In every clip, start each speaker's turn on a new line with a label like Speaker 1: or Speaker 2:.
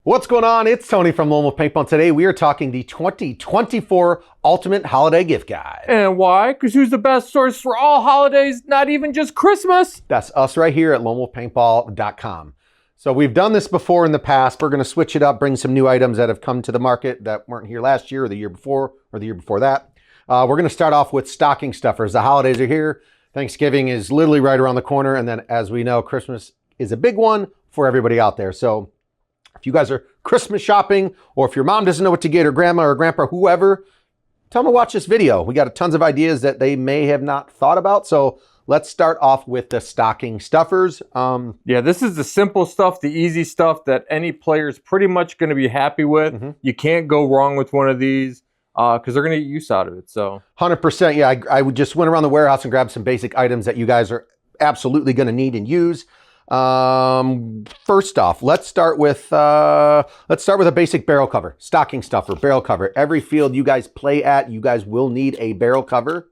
Speaker 1: What's going on? It's Tony from Lone Wolf Paintball. Today we are talking the 2024 Ultimate Holiday Gift Guide.
Speaker 2: And why? Because who's the best source for all holidays, not even just Christmas?
Speaker 1: That's us right here at lonewolfpaintball.com. So we've done this before in the past. We're going to switch it up, bring some new items that have come to the market that weren't here last year or the year before or the year before that. We're going to start off with stocking stuffers. The holidays are here. Thanksgiving is literally right around the corner. And then as we know, Christmas is a big one for everybody out there. So if you guys are Christmas shopping, or if your mom doesn't know what to get, or grandma or grandpa, whoever, tell them to watch this video. We got tons of ideas that they may have not thought about. So let's start off with the stocking stuffers.
Speaker 2: Yeah, this is the simple stuff, the easy stuff that any player is pretty much going to be happy with. You can't go wrong with one of these because they're going to get use out of it. So
Speaker 1: 100%. Yeah, I just went around the warehouse and grabbed some basic items that you guys are absolutely going to need and use. First off, let's start with a basic barrel cover, stocking stuffer, barrel cover. Every field you guys play at, you guys will need a barrel cover.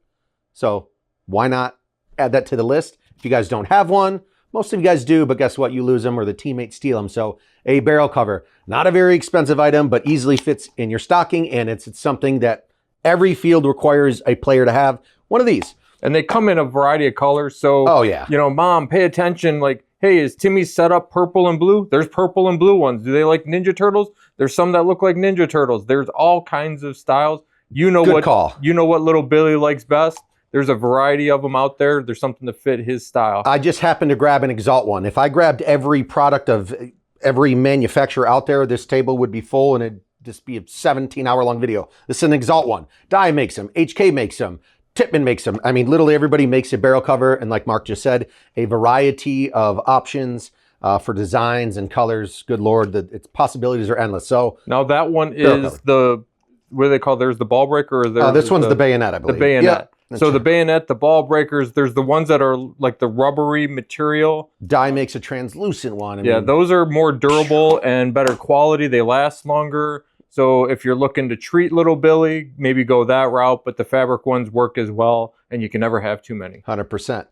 Speaker 1: So why not add that to the list? If you guys don't have one, most of you guys do, but guess what? You lose them or the teammates steal them. So a barrel cover, not a very expensive item, but easily fits in your stocking. And it's something that every field requires a player to have one of these.
Speaker 2: And they come in a variety of colors. So,
Speaker 1: oh yeah,
Speaker 2: you know, mom, pay attention. Like, hey, is Timmy's set up purple and blue? There's purple and blue ones. Do they like Ninja Turtles? There's some that look like Ninja Turtles. There's all kinds of styles. You know
Speaker 1: Good call.
Speaker 2: You know what little Billy likes best. There's a variety of them out there. There's something to fit his style.
Speaker 1: I just happened to grab an Exalt one. If I grabbed every product of every manufacturer out there, this table would be full and it'd just be a 17-hour-long video. This is an Exalt one. Dye makes them. HK makes them. Tippmann makes them. I mean, literally everybody makes a barrel cover. And like Mark just said, a variety of options for designs and colors. Good Lord, its possibilities are endless. So
Speaker 2: now that one is the, what do they call, there's the ball breaker? Or
Speaker 1: this one's the bayonet, I believe.
Speaker 2: The bayonet.
Speaker 1: Yeah,
Speaker 2: so the bayonet, the ball breakers, there's the ones that are like the rubbery material.
Speaker 1: Dye makes a translucent one. I
Speaker 2: mean, those are more durable and better quality. They last longer. So if you're looking to treat little Billy, maybe go that route, but the fabric ones work as well, and you can never have too many.
Speaker 1: 100%.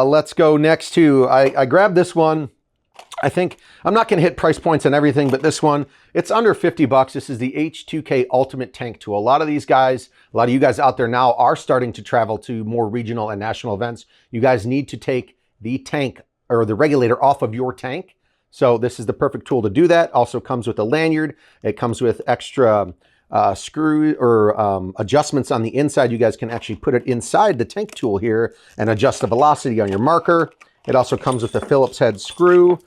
Speaker 1: Let's go next to, I grabbed this one. I think, I'm not going to hit price points on everything, but this one, it's under 50 bucks. This is the H2K Ultimate Tank Tool. A lot of these guys, a lot of you guys out there now are starting to travel to more regional and national events. You guys need to take the tank or the regulator off of your tank. So this is the perfect tool to do that. Also comes with a lanyard. It comes with extra screw or adjustments on the inside. You guys can actually put it inside the tank tool here and adjust the velocity on your marker. It also comes with a Phillips head screw.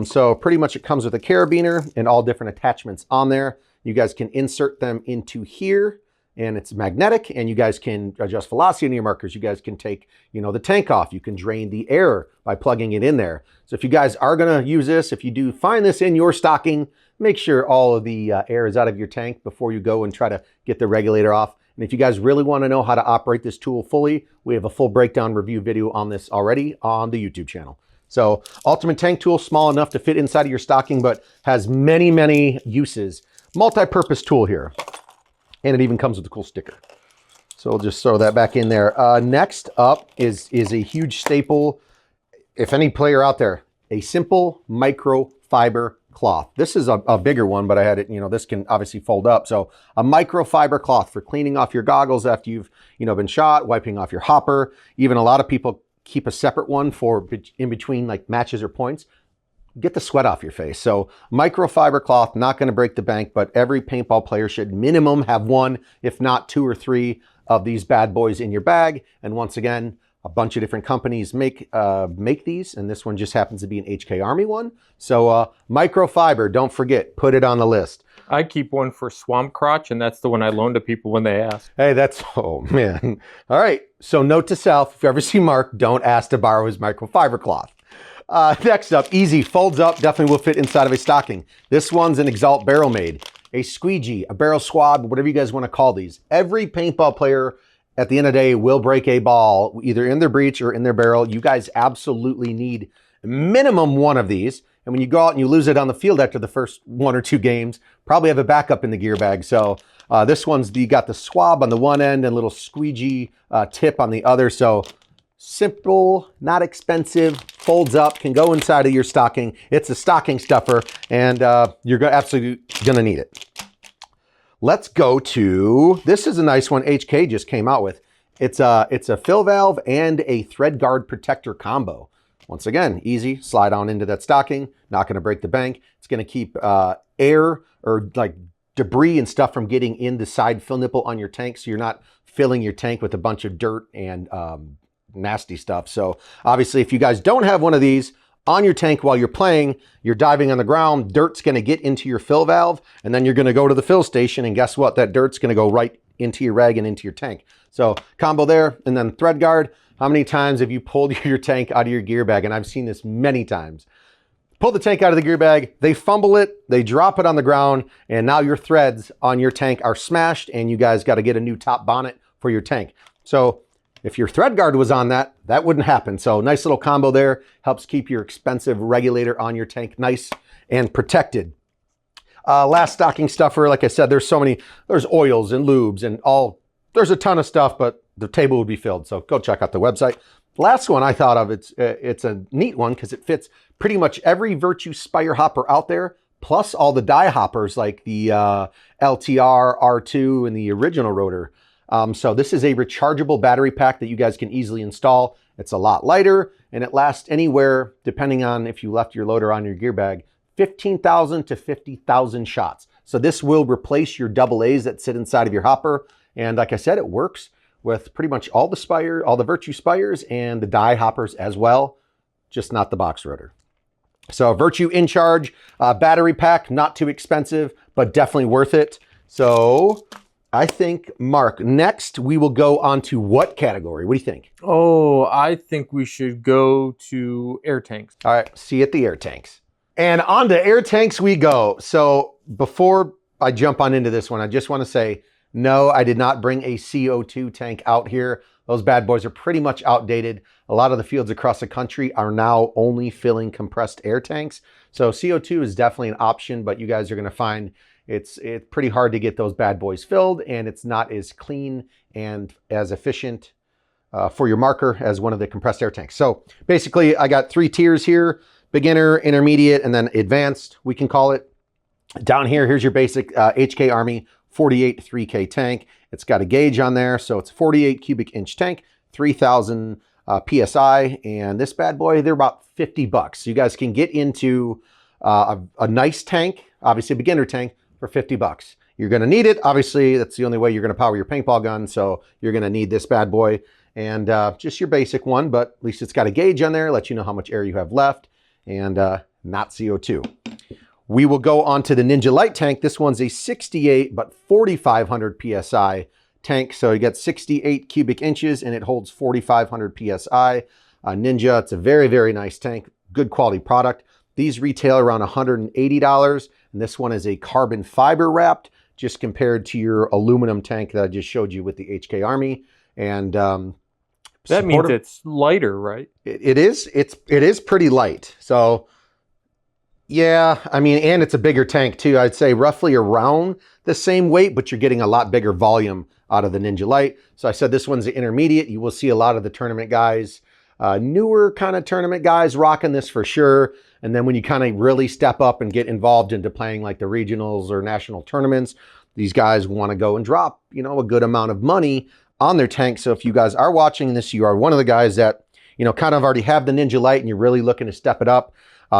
Speaker 1: So pretty much it comes with a carabiner and all different attachments on there. You guys can insert them into here. And it's magnetic, and you guys can adjust velocity on your markers. You guys can take, the tank off. You can drain the air by plugging it in there. So if you guys are going to use this, if you do find this in your stocking, make sure all of the air is out of your tank before you go and try to get the regulator off. And if you guys really want to know how to operate this tool fully, we have a full breakdown review video on this already on the YouTube channel. So Ultimate Tank Tool, small enough to fit inside of your stocking, but has many, many uses. Multi-purpose tool here. And it even comes with a cool sticker. So we'll just throw that back in there. Next up is a huge staple. If any player out there, a simple microfiber cloth. This is a bigger one, but I had it, this can obviously fold up. So a microfiber cloth for cleaning off your goggles after you've, been shot, wiping off your hopper. Even a lot of people keep a separate one for in between like matches or points. Get the sweat off your face. So microfiber cloth, not going to break the bank, but every paintball player should minimum have one, if not 2 or 3 of these bad boys in your bag. And once again, a bunch of different companies make these, and this one just happens to be an HK Army one. So microfiber, don't forget, put it on the list.
Speaker 2: I keep one for swamp crotch, and that's the one I loan to people when they ask.
Speaker 1: Hey, oh man. All right, so note to self, if you ever see Mark, don't ask to borrow his microfiber cloth. Next up, easy, folds up, definitely will fit inside of a stocking. This one's an Exalt barrel made, a squeegee, a barrel swab, whatever you guys want to call these. Every paintball player at the end of the day will break a ball, either in their breech or in their barrel. You guys absolutely need minimum one of these. And when you go out and you lose it on the field after the first 1 or 2 games, probably have a backup in the gear bag. So this one's got the swab on the one end and little squeegee tip on the other. So Simple, not expensive, folds up, can go inside of your stocking. It's a stocking stuffer, and you're absolutely gonna need it. Let's go to, this is a nice one HK just came out with. It's a fill valve and a thread guard protector combo. Once again, easy, slide on into that stocking, not gonna break the bank. It's gonna keep air or like debris and stuff from getting in the side fill nipple on your tank, so you're not filling your tank with a bunch of dirt and nasty stuff. So obviously if you guys don't have one of these on your tank while you're playing, you're diving on the ground, dirt's gonna get into your fill valve, and then you're gonna go to the fill station, and guess what? That dirt's gonna go right into your rag and into your tank. So combo there, and then thread guard. How many times have you pulled your tank out of your gear bag? And I've seen this many times. Pull the tank out of the gear bag, they fumble it, they drop it on the ground, and now your threads on your tank are smashed, and you guys gotta get a new top bonnet for your tank. So if your thread guard was on that, that wouldn't happen. So nice little combo there. Helps keep your expensive regulator on your tank nice and protected. Last stocking stuffer, like I said, there's oils and lubes and there's a ton of stuff, but the table would be filled. So go check out the website. Last one I thought of, it's a neat one because it fits pretty much every Virtue Spire hopper out there, plus all the die hoppers like the LTR, R2, and the original rotor. So this is a rechargeable battery pack that you guys can easily install. It's a lot lighter, and it lasts anywhere, depending on if you left your loader on your gear bag, 15,000 to 50,000 shots. So this will replace your AA's that sit inside of your hopper. And like I said, it works with pretty much all the Virtue Spires and the die hoppers as well, just not the box rotor. So Virtue In Charge battery pack, not too expensive, but definitely worth it. So I think, Mark, next we will go on to what category? What do you think?
Speaker 2: Oh, I think we should go to air tanks.
Speaker 1: All right, see you at the air tanks. And on to air tanks we go. So before I jump on into this one, I just want to say, no, I did not bring a CO2 tank out here. Those bad boys are pretty much outdated. A lot of the fields across the country are now only filling compressed air tanks. So CO2 is definitely an option, but you guys are going to find it's pretty hard to get those bad boys filled, and it's not as clean and as efficient for your marker as one of the compressed air tanks. So basically, I got 3 tiers here: beginner, intermediate, and then advanced, we can call it. Down here, here's your basic HK Army 48 3K tank. It's got a gauge on there, so it's 48 cubic inch tank, 3,000 PSI, and this bad boy, they're about 50 bucks. So you guys can get into a nice tank, obviously a beginner tank, for 50 bucks. You're gonna need it. Obviously, that's the only way you're gonna power your paintball gun, so you're gonna need this bad boy. And just your basic one, but at least it's got a gauge on there, lets you know how much air you have left, and not CO2. We will go on to the Ninja Light tank. This one's a 68 but 4,500 PSI tank. So you get 68 cubic inches and it holds 4,500 PSI. Ninja, it's a very, very nice tank. Good quality product. These retail around $180. And this one is a carbon fiber wrapped, just compared to your aluminum tank that I just showed you with the HK Army. And
Speaker 2: that means it's lighter, right?
Speaker 1: It is. It is pretty light. So yeah, I mean, and it's a bigger tank too. I'd say roughly around the same weight, but you're getting a lot bigger volume out of the Ninja Light. So I said this one's the intermediate. You will see a lot of the tournament guys, newer kind of tournament guys rocking this for sure. And then when you kind of really step up and get involved into playing like the regionals or national tournaments, these guys want to go and drop, you know, a good amount of money on their tank. So if you guys are watching this, you are one of the guys that, you know, kind of already have the Ninja Light and you're really looking to step it up.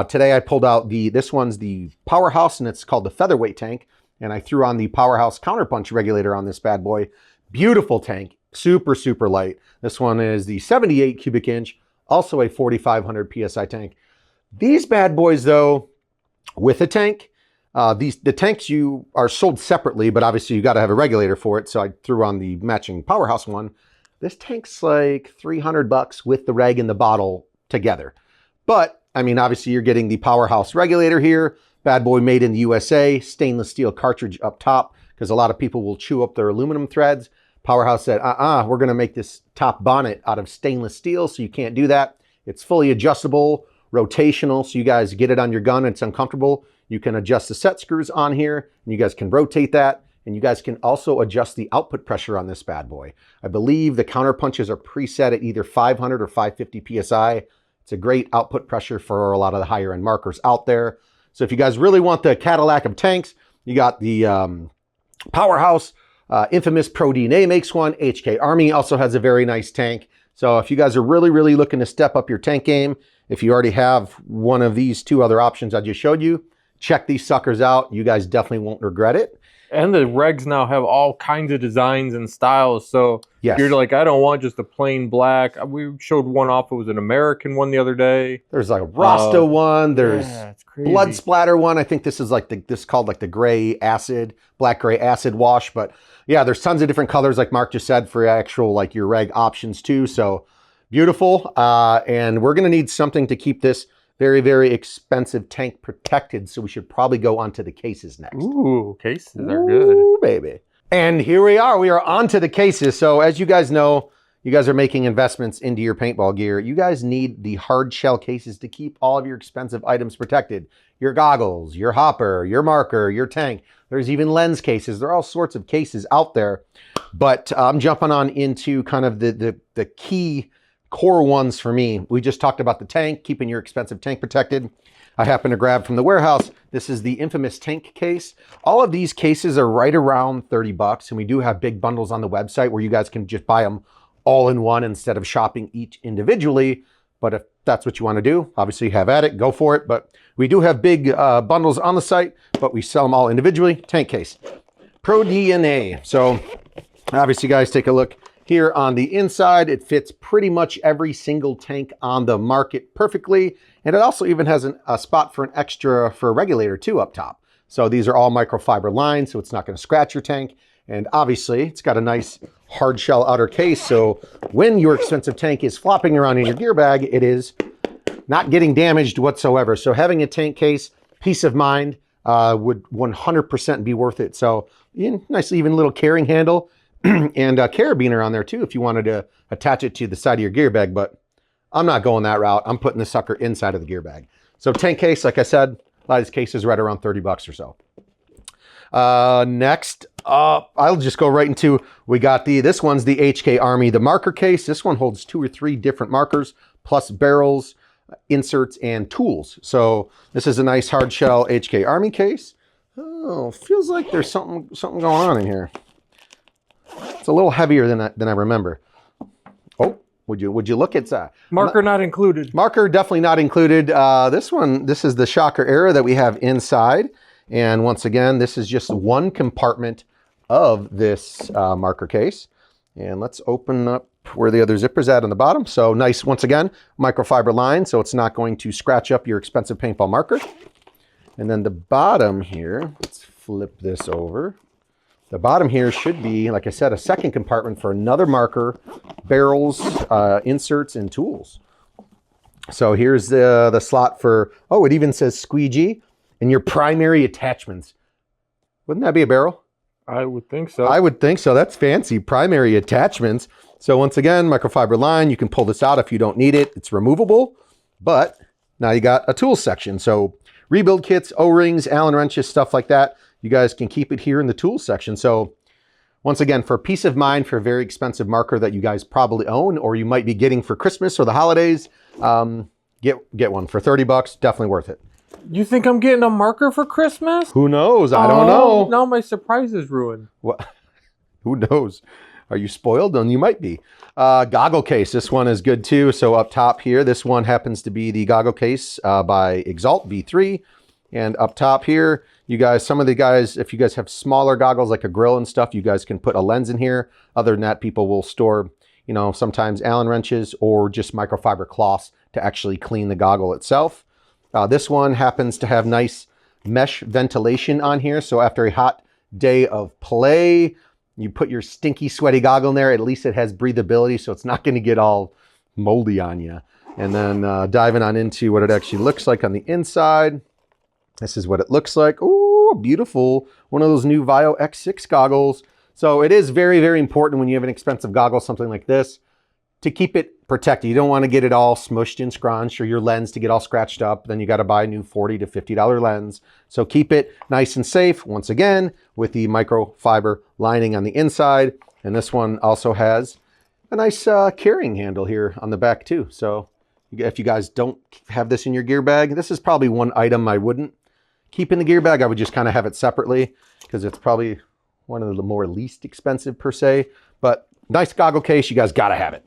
Speaker 1: Today I pulled out this one's the Powerhouse, and it's called the Featherweight tank. And I threw on the Powerhouse counterpunch regulator on this bad boy. Beautiful tank, super, super light. This one is the 78 cubic inch, also a 4,500 PSI tank. These bad boys though, with a tank, the tanks you are sold separately, but obviously you got to have a regulator for it. So I threw on the matching Powerhouse one. This tank's like 300 bucks with the rag and the bottle together. But I mean, obviously you're getting the Powerhouse regulator here, bad boy made in the USA, stainless steel cartridge up top, because a lot of people will chew up their aluminum threads. Powerhouse said, we're going to make this top bonnet out of stainless steel, so you can't do that. It's fully adjustable, rotational, so you guys get it on your gun and it's uncomfortable. You can adjust the set screws on here, and you guys can rotate that. And you guys can also adjust the output pressure on this bad boy. I believe the counter punches are preset at either 500 or 550 PSI. It's a great output pressure for a lot of the higher end markers out there. So if you guys really want the Cadillac of tanks, you got the Powerhouse. Infamous Pro DNA makes one. HK Army also has a very nice tank. So if you guys are really, really looking to step up your tank game, if you already have one of these two other options I just showed you, check these suckers out. You guys definitely won't regret it.
Speaker 2: And the regs now have all kinds of designs and styles. So
Speaker 1: Yes.
Speaker 2: you're like, I don't want just a plain black. We showed one off. It was an American one the other day.
Speaker 1: There's like a Rasta one. There's
Speaker 2: it's crazy.
Speaker 1: blood splatter one. I think this is like this called like the gray acid, black gray acid wash. But yeah, there's tons of different colors, like Mark just said, for actual like your reg options too. So beautiful. And we're gonna need something to keep this very, very expensive tank protected. So we should probably go on to the cases next.
Speaker 2: Ooh, cases are good.
Speaker 1: Ooh, baby. And here we are. We are on to the cases. So as you guys know, you guys are making investments into your paintball gear. You guys need the hard shell cases to keep all of your expensive items protected. Your goggles, your hopper, your marker, your tank. There's even lens cases. There are all sorts of cases out there. But I'm jumping on into kind of the key core ones for me. We just talked about the tank, keeping your expensive tank protected. I happen to grab from the warehouse. This is the infamous tank case. All of these cases are right around 30 bucks. And we do have big bundles on the website where you guys can just buy them all in one instead of shopping each individually. But if that's what you want to do, obviously have at it, go for it. But we do have big bundles on the site, but we sell them all individually. Tank case, Pro DNA. So obviously guys, take a look. Here on the inside, it fits pretty much every single tank on the market perfectly. And it also even has a spot for an extra for a regulator too up top. So these are all microfiber lined, so it's not going to scratch your tank. And obviously it's got a nice hard shell outer case. So when your expensive tank is flopping around in your gear bag, it is not getting damaged whatsoever. So having a tank case, peace of mind, would 100% be worth it. So nice even little carrying handle. And a carabiner on there too if you wanted to attach it to the side of your gear bag, but I'm not going that route. I'm putting the sucker inside of the gear bag. So tank case, like I said, a lot of these cases right around 30 bucks or so. Next up, I'll just go right into, we got this one's the HK Army, the marker case. This one holds 2 or 3 different markers, plus barrels, inserts, and tools. So this is a nice hard shell HK Army case. Oh, feels like there's something going on in here. It's a little heavier than I remember. Oh, would you look? It's
Speaker 2: marker not included.
Speaker 1: Marker definitely not included. This is the shocker era that we have inside. And once again, this is just one compartment of this marker case. And let's open up where the other zipper's at on the bottom. So nice, once again, microfiber line, so it's not going to scratch up your expensive paintball marker. And then the bottom here, let's flip this over. The bottom here should be, like I said, a second compartment for another marker, barrels, inserts, and tools. So here's the slot for, oh, it even says squeegee and your primary attachments. Wouldn't that be a barrel?
Speaker 2: I would think so.
Speaker 1: I would think so. That's fancy. Primary attachments. So once again, microfiber line, you can pull this out if you don't need it. It's removable, but now you got a tool section. So rebuild kits, O-rings, Allen wrenches, stuff like that. You guys can keep it here in the tools section. So once again, for peace of mind, for a very expensive marker that you guys probably own or you might be getting for Christmas or the holidays, get one for 30 bucks. Definitely worth it.
Speaker 2: You think I'm getting a marker for Christmas?
Speaker 1: Who knows? I don't know.
Speaker 2: Now my surprise is ruined.
Speaker 1: What? Who knows? Are you spoiled? And you might be. Goggle case. This one is good too. So up top here, this one happens to be the goggle case by Exalt V3. And up top here, you guys, some of the guys, if you guys have smaller goggles like a grill and stuff, you guys can put a lens in here. Other than that, people will store, you know, sometimes Allen wrenches or just microfiber cloths to actually clean the goggle itself. This one happens to have nice mesh ventilation on here. So after a hot day of play, you put your stinky, sweaty goggle in there. At least it has breathability, so it's not going to get all moldy on you. And then diving on into what it actually looks like on the inside. This is what it looks like. Oh, beautiful. One of those new Vio X6 goggles. So it is very, very important when you have an expensive goggle, something like this, to keep it protect it. You don't want to get it all smushed and scrunched or your lens to get all scratched up. Then you got to buy a new $40 to $50 lens. So keep it nice and safe, once again, with the microfiber lining on the inside. And this one also has a nice carrying handle here on the back too. So if you guys don't have this in your gear bag, this is probably one item I wouldn't keep in the gear bag. I would just kind of have it separately because it's probably one of the more least expensive per se. But nice goggle case, you guys got to have it.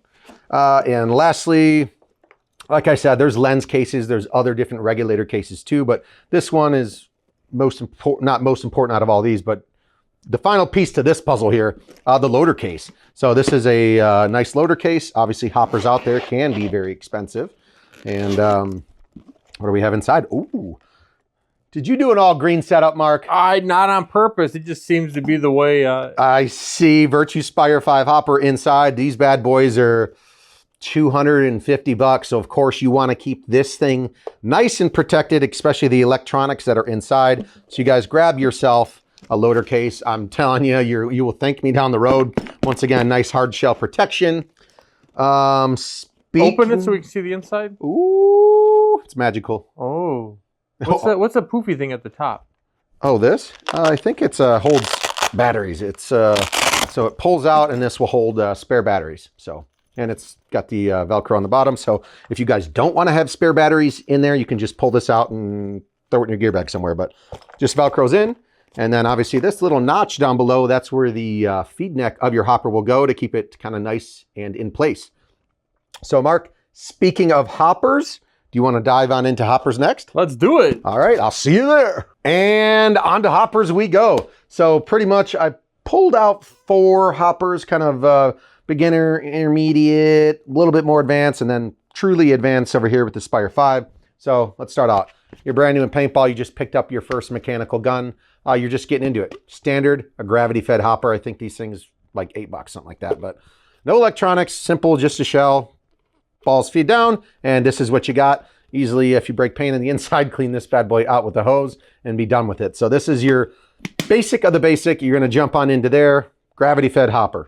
Speaker 1: And lastly, like I said, there's lens cases. There's other different regulator cases too, but this one is most important, not most important out of all these, but the final piece to this puzzle here, the loader case. So this is a nice loader case. Obviously hoppers out there can be very expensive. And what do we have inside? Ooh, did you do an all green setup, Mark?
Speaker 2: Not on purpose. It just seems to be the way.
Speaker 1: I see Virtue Spire 5 hopper inside. These bad boys are $250. So of course you want to keep this thing nice and protected, especially the electronics that are inside. So you guys grab yourself a loader case. I'm telling you, you will thank me down the road. Once again, nice hard shell protection.
Speaker 2: Open it so we can see the inside.
Speaker 1: Ooh, it's magical.
Speaker 2: Oh, what's a poofy thing at the top?
Speaker 1: Oh, this? I think it's holds batteries. It's so it pulls out, and this will hold spare batteries. So, and it's got the Velcro on the bottom. So if you guys don't want to have spare batteries in there, you can just pull this out and throw it in your gear bag somewhere. But just Velcro's in. And then obviously this little notch down below, that's where the feed neck of your hopper will go to keep it kind of nice and in place. So Mark, speaking of hoppers, do you want to dive on into hoppers next?
Speaker 2: Let's do it.
Speaker 1: All right, I'll see you there. And on to hoppers we go. So pretty much I pulled out 4 hoppers, kind of beginner, intermediate, a little bit more advanced, and then truly advanced over here with the Spire 5. So let's start out. You're brand new in paintball. You just picked up your first mechanical gun. You're just getting into it. Standard, a gravity-fed hopper. I think these things like $8, something like that. But no electronics, simple, just a shell. Balls feed down, and this is what you got. Easily, if you break paint on the inside, clean this bad boy out with a hose and be done with it. So this is your basic of the basic. You're going to jump on into there. Gravity-fed hopper.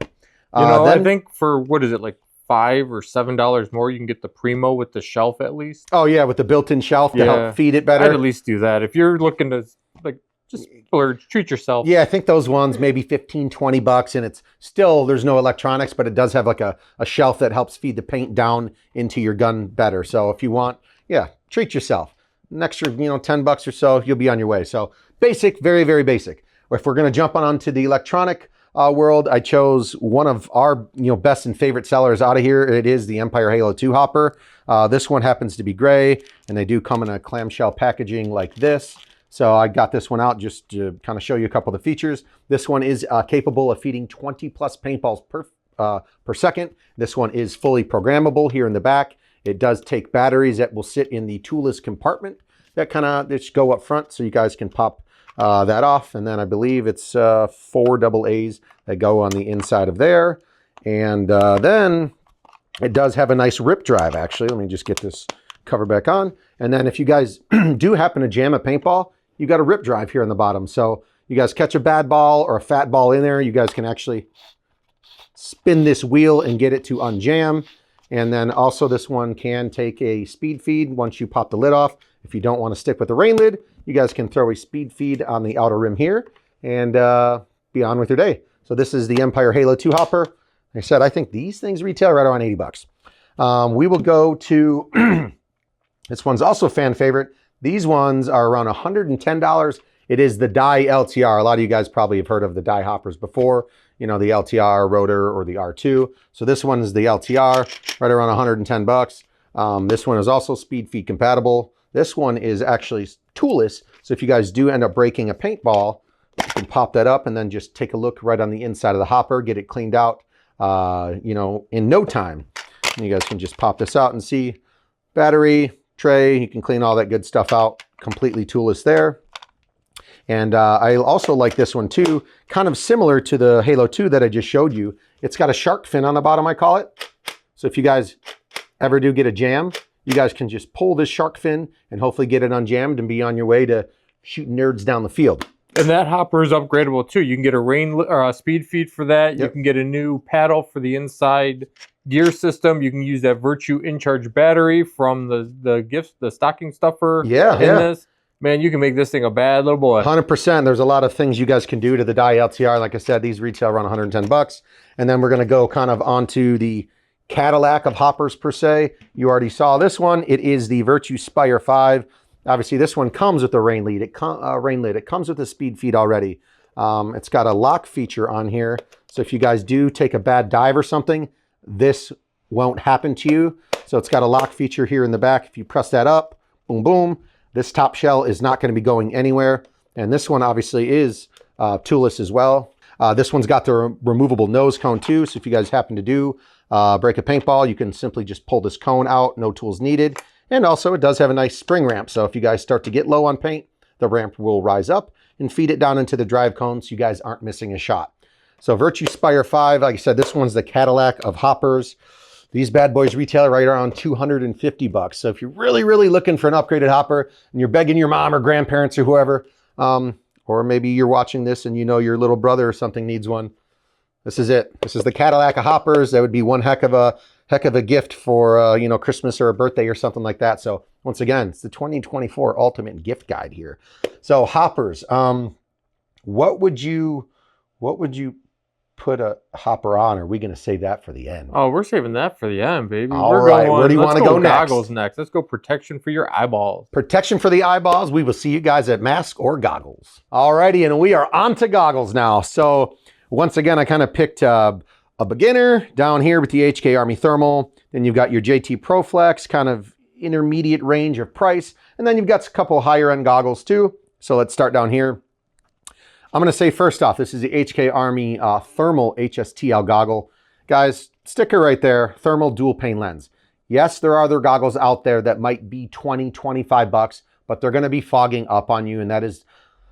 Speaker 2: I think for, what is it, like $5 or $7 more, you can get the Primo with the shelf at least.
Speaker 1: Oh yeah, with the built-in shelf to help feed it better.
Speaker 2: I'd at least do that. If you're looking to like just splurge, treat yourself.
Speaker 1: Yeah, I think those ones maybe $15, $20, and it's still, there's no electronics, but it does have like a shelf that helps feed the paint down into your gun better. So if you want, yeah, treat yourself. An extra, $10 or so, you'll be on your way. So basic, very, very basic. Or if we're going to jump onto the electronic world, I chose one of our best and favorite sellers out of here. It is the Empire Halo 2 hopper. This one happens to be gray, and they do come in a clamshell packaging like this. So I got this one out just to kind of show you a couple of the features. This one is capable of feeding 20 plus paintballs per second. This one is fully programmable here in the back. It does take batteries that will sit in the toolless compartment that kind of just go up front, so you guys can pop that off. And then I believe it's 4 AA's that go on the inside of there. And then it does have a nice rip drive, actually. Let me just get this cover back on. And then if you guys do happen to jam a paintball, you got a rip drive here on the bottom. So you guys catch a bad ball or a fat ball in there, you guys can actually spin this wheel and get it to unjam. And then also this one can take a speed feed once you pop the lid off. If you don't want to stick with the rain lid, you guys can throw a speed feed on the outer rim here and be on with your day. So this is the Empire Halo 2 hopper. Like I said, I think these things retail right around $80. We will go to, this one's also a fan favorite. These ones are around $110. It is the Dye LTR. A lot of you guys probably have heard of the Dye hoppers before, the LTR rotor or the R2. So this one is the LTR, right around $110. This one is also speed feed compatible. This one is actually toolless. So if you guys do end up breaking a paintball, you can pop that up and then just take a look right on the inside of the hopper, get it cleaned out, in no time. And you guys can just pop this out and see battery, tray, you can clean all that good stuff out, completely toolless there. And I also like this one too, kind of similar to the Halo 2 that I just showed you. It's got a shark fin on the bottom, I call it. So if you guys ever do get a jam, you guys can just pull this shark fin and hopefully get it unjammed and be on your way to shooting nerds down the field.
Speaker 2: And that hopper is upgradable too. You can get a or a speed feed for that.
Speaker 1: Yep.
Speaker 2: You can get a new paddle for the inside gear system. You can use that Virtue InCharge battery from the stocking stuffer.
Speaker 1: Yeah,
Speaker 2: in this. Man, you can make this thing a bad little boy.
Speaker 1: 100%. There's a lot of things you guys can do to the die LTR. Like I said, these retail around 110 bucks. And then we're going to go kind of onto the Cadillac of hoppers per se. You already saw this one. It is the Virtue Spire 5. Obviously, this one comes with the rain lid. It comes with a speed feed already. It's got a lock feature on here. So if you guys do take a bad dive or something, this won't happen to you. So it's got a lock feature here in the back. If you press that up, boom, boom. This top shell is not going to be going anywhere. And this one obviously is toolless as well. This one's got the removable nose cone too. So if you guys happen to do break a paintball, you can simply just pull this cone out, no tools needed. And also it does have a nice spring ramp. So if you guys start to get low on paint, the ramp will rise up and feed it down into the drive cone so you guys aren't missing a shot. So Virtue Spire 5, like I said, this one's the Cadillac of hoppers. These bad boys retail right around 250 bucks. So if you're really, really looking for an upgraded hopper and you're begging your mom or grandparents or whoever, or maybe you're watching this and you know your little brother or something needs one, this is it. This is the Cadillac of hoppers. That would be one heck of a gift for you know, Christmas or a birthday or something like that. So once again, it's the 2024 Ultimate Gift Guide here. So hoppers, what would you put a hopper on? Or are we going to save that for the end?
Speaker 2: Oh, we're saving that for the end, baby.
Speaker 1: All right, where do you want to go next?
Speaker 2: Goggles next. Let's go protection for your eyeballs.
Speaker 1: Protection for the eyeballs. We will see you guys at mask or goggles. Alrighty, and we are on to goggles now. So once again, I kind of picked a beginner down here with the HK Army Thermal. Then you've got your JT Pro Flex, kind of intermediate range of price. And then you've got a couple higher end goggles too. So let's start down here. I'm going to say first off, this is the HK Army Thermal HSTL goggle. Guys, sticker right there, thermal dual pane lens. Yes, there are other goggles out there that might be 20, 25 bucks, but they're going to be fogging up on you. And that is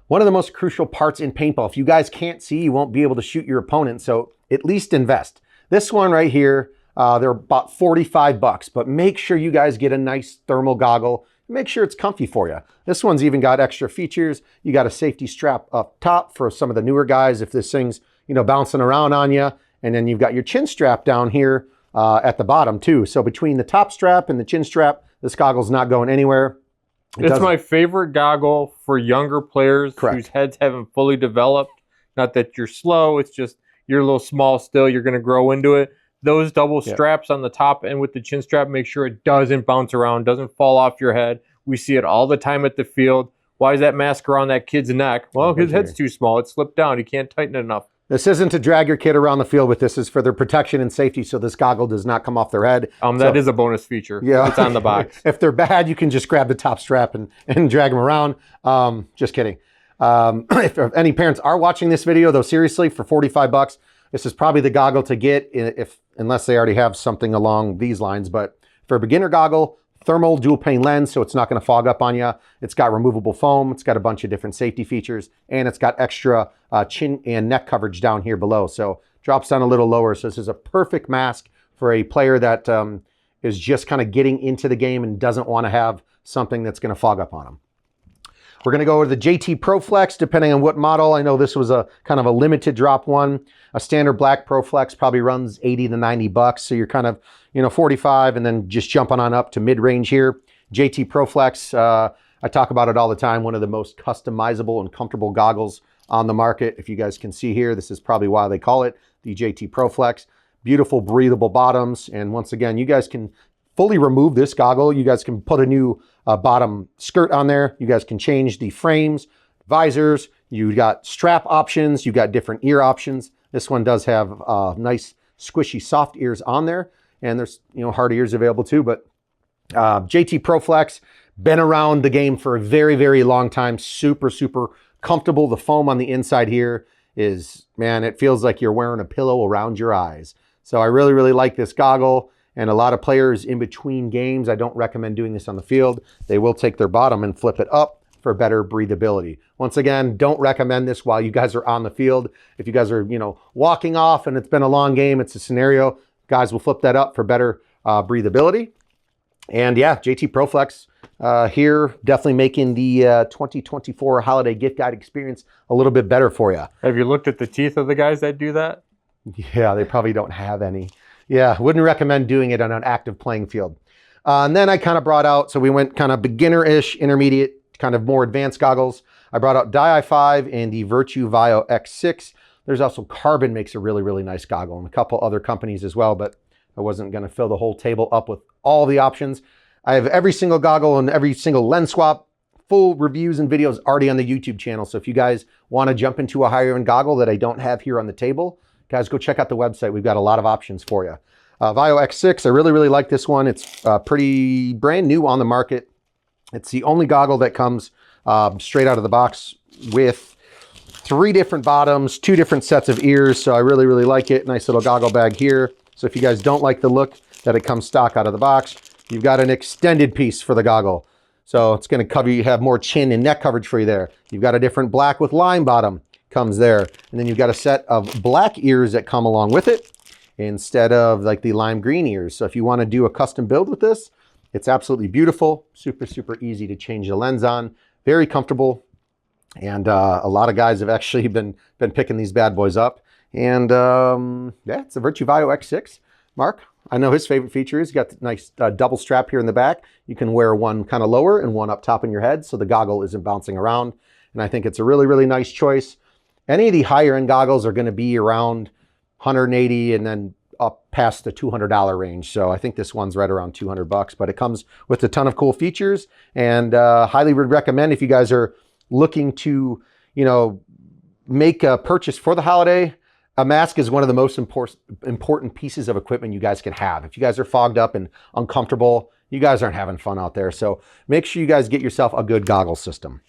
Speaker 1: one of the most crucial parts in paintball. If you guys can't see, you won't be able to shoot your opponent. So at least invest. This one right here, they're about 45 bucks, but make sure you guys get a nice thermal goggle. Make sure it's comfy for you. This one's even got extra features. You got a safety strap up top for some of the newer guys if this thing's, you know, bouncing around on you. And then you've got your chin strap down here at the bottom too. So between the top strap and the chin strap, this goggle's not going anywhere.
Speaker 2: It's my favorite goggle for younger players whose heads haven't fully developed. Not that you're slow, it's just you're a little small still, you're going to grow into it. Those double straps on the top and with the chin strap, make sure it doesn't bounce around, doesn't fall off your head. We see it all the time at the field. Why is that mask around that kid's neck? Well, his head's too small. It slipped down. He can't tighten it enough.
Speaker 1: This isn't to drag your kid around the field with. This is for their protection and safety, so this goggle does not come off their head.
Speaker 2: That is a bonus feature.
Speaker 1: Yeah.
Speaker 2: It's on the box.
Speaker 1: If they're bad, you can just grab the top strap and drag them around. Just kidding. If any parents are watching this video, though, seriously, for 45 bucks, this is probably the goggle to get unless they already have something along these lines. But for a beginner goggle, thermal dual pane lens, so it's not going to fog up on you. It's got removable foam. It's got a bunch of different safety features, and it's got extra chin and neck coverage down here below. So drops down a little lower. So this is a perfect mask for a player that is just kind of getting into the game and doesn't want to have something that's going to fog up on them. We're going to go with the JT Pro Flex, depending on what model. I know this was a kind of a limited drop one. A standard black Pro Flex probably runs 80 to 90 bucks. So you're kind of, 45 and then just jumping on up to mid-range here. JT Pro Flex, I talk about it all the time. One of the most customizable and comfortable goggles on the market. If you guys can see here, this is probably why they call it the JT Pro Flex. Beautiful breathable bottoms. And once again, you guys can fully remove this goggle. You guys can put a new bottom skirt on there. You guys can change the frames, visors. You got strap options. You got different ear options. This one does have nice squishy soft ears on there. And there's hard ears available too. But JT Pro Flex, been around the game for a very, very long time. Super, super comfortable. The foam on the inside here is, man, it feels like you're wearing a pillow around your eyes. So I really, really like this goggle. And a lot of players in between games, I don't recommend doing this on the field. They will take their bottom and flip it up for better breathability. Once again, don't recommend this while you guys are on the field. If you guys are, walking off and it's been a long game, it's a scenario, guys will flip that up for better breathability. And yeah, JT ProFlex here, definitely making the 2024 holiday gift guide experience a little bit better for you.
Speaker 2: Have you looked at the teeth of the guys that do that?
Speaker 1: Yeah, they probably don't have any. Yeah, wouldn't recommend doing it on an active playing field. And then I kind of brought out, so we went kind of beginner-ish, intermediate, kind of more advanced goggles. I brought out Dye i5 and the Virtue Vio X6. There's also Carbon makes a really, really nice goggle, and a couple other companies as well, but I wasn't going to fill the whole table up with all the options. I have every single goggle and every single lens swap, full reviews and videos already on the YouTube channel. So if you guys want to jump into a higher end goggle that I don't have here on the table, guys, go check out the website. We've got a lot of options for you. Vio X6, I really, really like this one. It's pretty brand new on the market. It's the only goggle that comes straight out of the box with 3 different bottoms, 2 different sets of ears. So I really, really like it. Nice little goggle bag here. So if you guys don't like the look that it comes stock out of the box, you've got an extended piece for the goggle. So it's going to cover you, have more chin and neck coverage for you there. You've got a different black with lime bottom comes there. And then you've got a set of black ears that come along with it instead of like the lime green ears. So if you want to do a custom build with this, it's absolutely beautiful. Super, super easy to change the lens on. Very comfortable. And a lot of guys have actually been picking these bad boys up. And yeah, it's the Virtue Vio X6. Mark, I know his favorite feature is you got the nice double strap here in the back. You can wear one kind of lower and one up top in your head so the goggle isn't bouncing around. And I think it's a really, really nice choice. Any of the higher end goggles are going to be around 180 and then up past the $200 range. So I think this one's right around 200 bucks, but it comes with a ton of cool features, and highly would recommend if you guys are looking to, you know, make a purchase for the holiday. A mask is one of the most important pieces of equipment you guys can have. If you guys are fogged up and uncomfortable, you guys aren't having fun out there. So make sure you guys get yourself a good goggle system.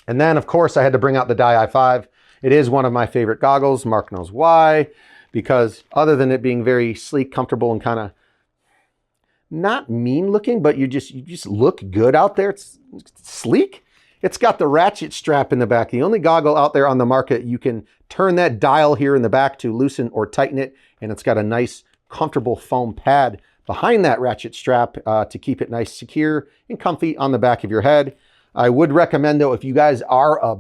Speaker 1: And then of course I had to bring out the Dye i5. It is one of my favorite goggles. Mark knows why, because other than it being very sleek, comfortable, and kind of not mean looking, but you just look good out there. It's sleek. It's got the ratchet strap in the back. The only goggle out there on the market, you can turn that dial here in the back to loosen or tighten it, and it's got a nice, comfortable foam pad behind that ratchet strap to keep it nice, secure, and comfy on the back of your head. I would recommend, though, if you guys are a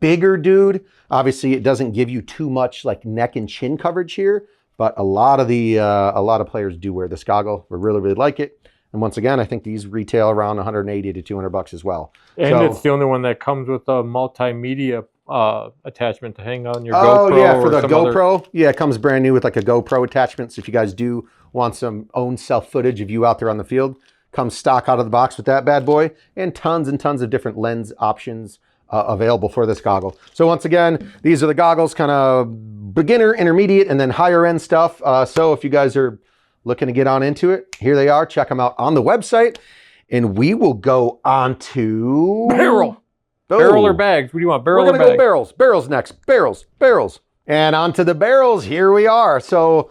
Speaker 1: bigger dude, obviously it doesn't give you too much like neck and chin coverage here, but a lot of players do wear this goggle. We really, really like it. And once again, I think these retail around 180 to 200 bucks as well.
Speaker 2: And so, it's the only one that comes with a multimedia attachment to hang on your GoPro.
Speaker 1: Oh yeah, for the GoPro. Yeah, it comes brand new with like a GoPro attachment. So if you guys do want some own self footage of you out there on the field, comes stock out of the box with that bad boy, and tons of different lens options available for this goggle. So once again, these are the goggles, kind of beginner, intermediate, and then higher end stuff. So if you guys are looking to get on into it, here they are. Check them out on the website. And we will go on to...
Speaker 2: Barrel.
Speaker 1: Oh.
Speaker 2: Barrel or bags? What do you want, barrel or bags?
Speaker 1: We're going to go barrels. Barrels next. Barrels. And on to the barrels. Here we are. So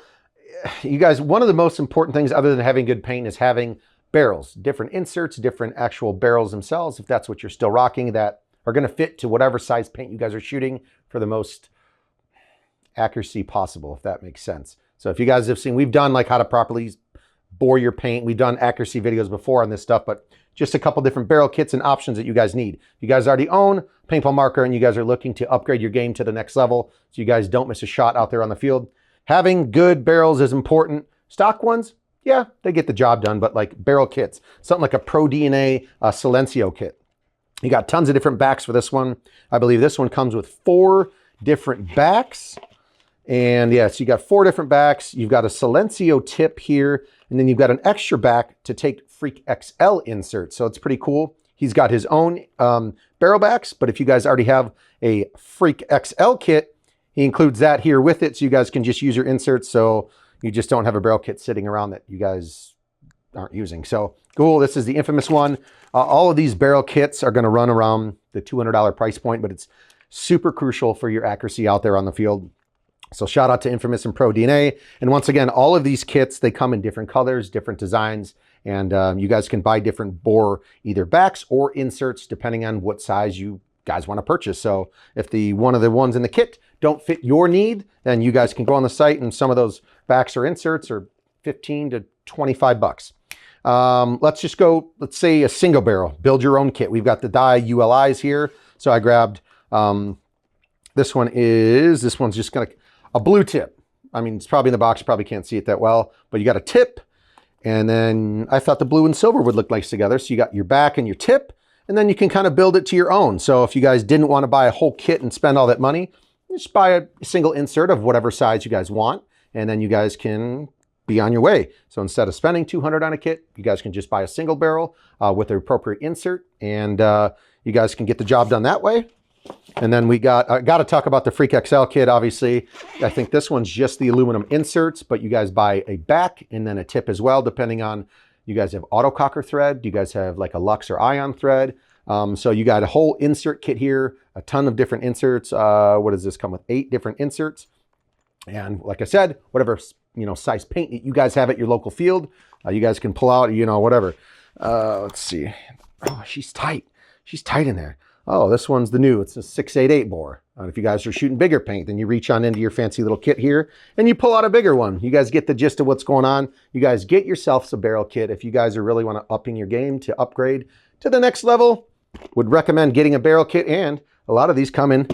Speaker 1: you guys, one of the most important things other than having good paint is having barrels. Different inserts, different actual barrels themselves, if that's what you're still rocking, that are going to fit to whatever size paint you guys are shooting for the most accuracy possible, if that makes sense. So if you guys have seen, we've done like how to properly bore your paint. We've done accuracy videos before on this stuff, but just a couple different barrel kits and options that you guys need. If you guys already own paintball marker and you guys are looking to upgrade your game to the next level so you guys don't miss a shot out there on the field, having good barrels is important. Stock ones, yeah, they get the job done, but like barrel kits, something like a Pro DNA Silencio kit. You got tons of different backs for this one. I believe this one comes with 4 different backs. And yes, you got 4 different backs. You've got a Silencio tip here, and then you've got an extra back to take Freak XL inserts. So it's pretty cool. He's got his own barrel backs, but if you guys already have a Freak XL kit, he includes that here with it, so you guys can just use your inserts, so you just don't have a barrel kit sitting around that you guys aren't using. So cool. This is the infamous one. All of these barrel kits are going to run around the $200 price point, but it's super crucial for your accuracy out there on the field. So shout out to Infamous and Pro DNA. And once again, all of these kits, they come in different colors, different designs, and you guys can buy different bore either backs or inserts depending on what size you guys want to purchase. So if one of the ones in the kit don't fit your need, then you guys can go on the site and some of those backs or inserts are 15 to 25 bucks. Let's just go, let's say a single barrel. Build your own kit. We've got the die ULIs here. So I grabbed, this one's just gonna, a blue tip. I mean, it's probably in the box, you probably can't see it that well, but you got a tip, and then I thought the blue and silver would look nice together. So you got your back and your tip, and then you can kind of build it to your own. So if you guys didn't want to buy a whole kit and spend all that money, just buy a single insert of whatever size you guys want, and then you guys can be on your way. So instead of spending $200 on a kit, you guys can just buy a single barrel with the appropriate insert, and you guys can get the job done that way. And then we got to talk about the Freak XL kit, obviously. I think this one's just the aluminum inserts, but you guys buy a back and then a tip as well, depending on, you guys have autococker thread, you guys have like a Lux or Ion thread. So you got a whole insert kit here, a ton of different inserts. What does this come with? 8 different inserts. And like I said, whatever, size paint you guys have at your local field, you guys can pull out, whatever. Let's see. Oh, she's tight. She's tight in there. Oh, this one's the new, it's a 688 bore. If you guys are shooting bigger paint, then you reach on into your fancy little kit here and you pull out a bigger one. You guys get the gist of what's going on. You guys get yourselves a barrel kit. If you guys are really want to upping your game to upgrade to the next level, would recommend getting a barrel kit, and a lot of these come in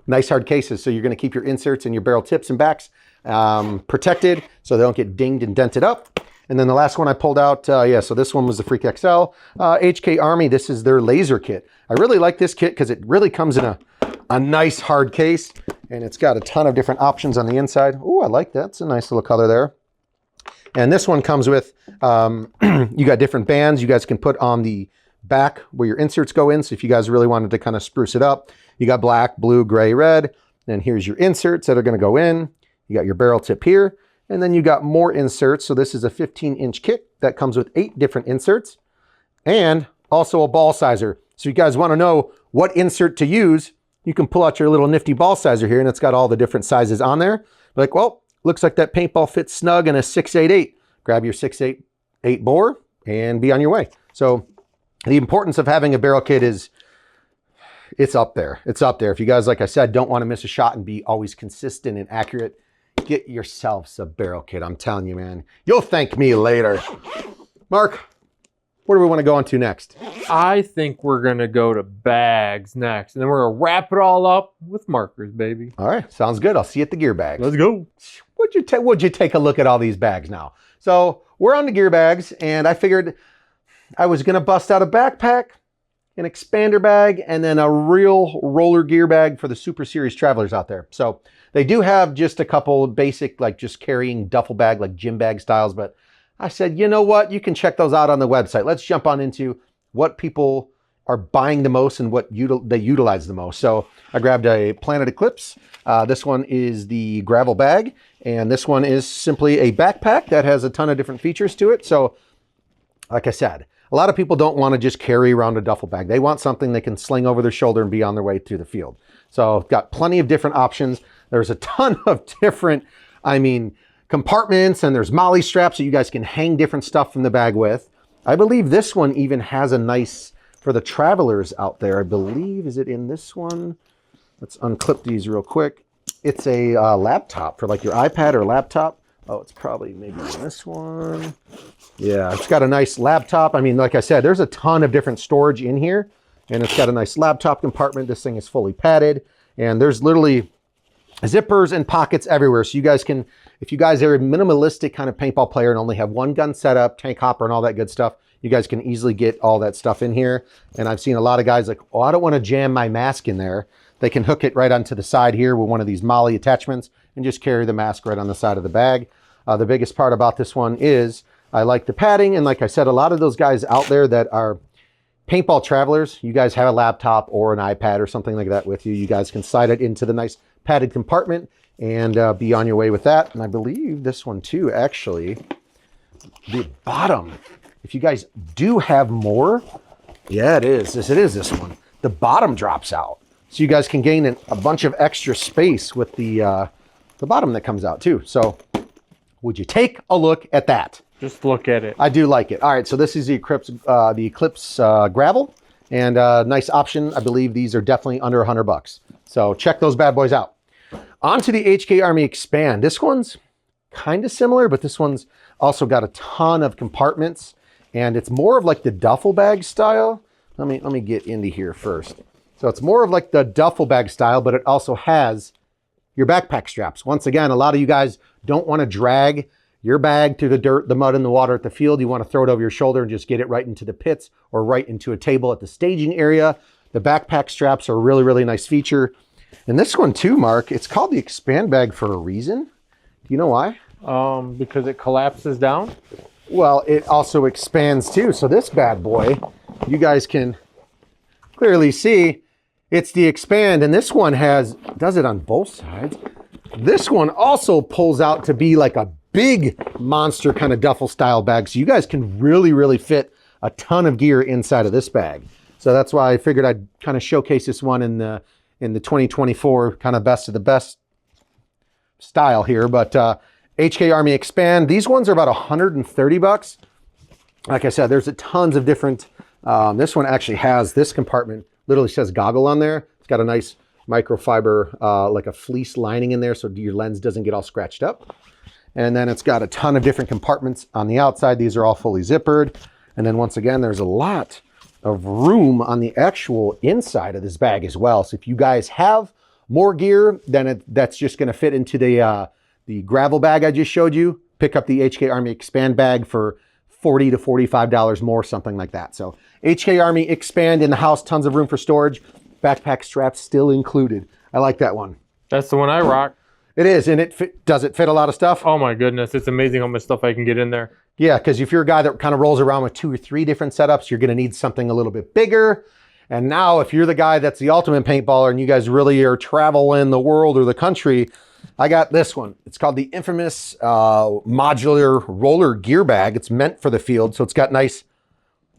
Speaker 1: nice hard cases. So you're going to keep your inserts and your barrel tips and backs protected so they don't get dinged and dented up. And then the last one I pulled out, so this one was the Freak XL. HK Army, this is their laser kit. I really like this kit because it really comes in a nice hard case, and it's got a ton of different options on the inside. Oh, I like that. It's a nice little color there. And this one comes with, you got different bands you guys can put on the back where your inserts go in. So if you guys really wanted to kind of spruce it up, you got black, blue, gray, red. And here's your inserts that are going to go in. You got your barrel tip here. And then you got more inserts. So this is a 15-inch kit that comes with 8 different inserts and also a ball sizer. So you guys want to know what insert to use, you can pull out your little nifty ball sizer here, and it's got all the different sizes on there. Like, well, looks like that paintball fits snug in a 688. Grab your 688 bore and be on your way. So the importance of having a barrel kit is, it's up there. It's up there. If you guys, like I said, don't want to miss a shot and be always consistent and accurate, get yourselves a barrel kit. I'm telling you, man, you'll thank me later. Mark, where do we want to go on to next?
Speaker 2: I think we're going to go to bags next, and then we're going to wrap it all up with markers, baby.
Speaker 1: All right, sounds good. I'll see you at the gear bags.
Speaker 2: Let's go.
Speaker 1: Would you take a look at all these bags now? So we're on the gear bags, and I figured I was going to bust out a backpack, an expander bag, and then a real roller gear bag for the Super Series travelers out there. So they do have just a couple basic, like just carrying duffel bag, like gym bag styles. But I said, you know what? You can check those out on the website. Let's jump on into what people are buying the most and what they utilize the most. So I grabbed a Planet Eclipse. This one is the gravel bag. And this one is simply a backpack that has a ton of different features to it. So like I said, a lot of people don't want to just carry around a duffel bag. They want something they can sling over their shoulder and be on their way through the field. So got plenty of different options. There's a ton of different, compartments, and there's molly straps so you guys can hang different stuff from the bag with. I believe this one even has a nice, for the travelers out there, I believe, is it in this one? Let's unclip these real quick. It's a laptop for like your iPad or laptop. Oh, it's probably maybe in this one. Yeah, it's got a nice laptop. Like I said, there's a ton of different storage in here, and it's got a nice laptop compartment. This thing is fully padded, and there's literally zippers and pockets everywhere. So you guys can, if you guys are a minimalistic kind of paintball player and only have one gun setup, tank hopper, and all that good stuff, you guys can easily get all that stuff in here. And I've seen a lot of guys like, oh, I don't want to jam my mask in there. They can hook it right onto the side here with one of these molly attachments and just carry the mask right on the side of the bag. The biggest part about this one is I like the padding. And like I said, a lot of those guys out there that are paintball travelers, you guys have a laptop or an iPad or something like that with you. You guys can slide it into the nice padded compartment and be on your way with that. And I believe this one too, actually, the bottom, if you guys do have more, yeah, it is. It is this one. The bottom drops out. So you guys can gain a bunch of extra space with the bottom that comes out too. So would you take a look at that?
Speaker 2: Just look at it.
Speaker 1: I do like it. All right, so this is the Eclipse gravel, and nice option. I believe these are definitely under $100. So check those bad boys out. On to the HK Army Expand. This one's kind of similar, but this one's Also got a ton of compartments, and it's more of like the duffel bag style. Let me get into here first. So it's more of like the duffel bag style, but it also has your backpack straps. Once again, a lot of you guys don't want to drag your bag through the dirt, the mud, and the water at the field. You want to throw it over your shoulder and just get it right into the pits or right into a table at the staging area. The backpack straps are a really, really nice feature. And this one too, Mark, it's called the expand bag for a reason. Do you know why?
Speaker 2: Because it collapses down?
Speaker 1: Well, it also expands too. So this bad boy, you guys can clearly see, it's the expand, and this one does it on both sides. This one also pulls out to be like a big monster kind of duffel style bag. So you guys can really, really fit a ton of gear inside of this bag. So that's why I figured I'd kind of showcase this one in the 2024 kind of best of the best style here. But HK Army Expand, these ones are about 130 bucks. Like I said, there's tons of different, this one actually has this compartment, literally says goggle on there. It's got a nice microfiber, like a fleece lining in there so your lens doesn't get all scratched up. And then it's got a ton of different compartments on the outside. These are all fully zippered. And then once again, there's a lot of room on the actual inside of this bag as well. So if you guys have more gear, then that's just gonna fit into the gravel bag I just showed you. Pick up the HK Army Expand bag for $40 to $45 more, something like that. So HK Army Expand in the house, tons of room for storage. Backpack straps still included. I like that one.
Speaker 2: That's the one I rock.
Speaker 1: It is, and does it fit a lot of stuff?
Speaker 2: Oh my goodness, it's amazing how much stuff I can get in there.
Speaker 1: Yeah, because if you're a guy that kind of rolls around with 2 or 3 different setups, you're gonna need something a little bit bigger. And now if you're the guy that's the ultimate paintballer and you guys really are traveling the world or the country, I got this one. It's called the infamous modular roller gear bag. It's meant for the field, so it's got nice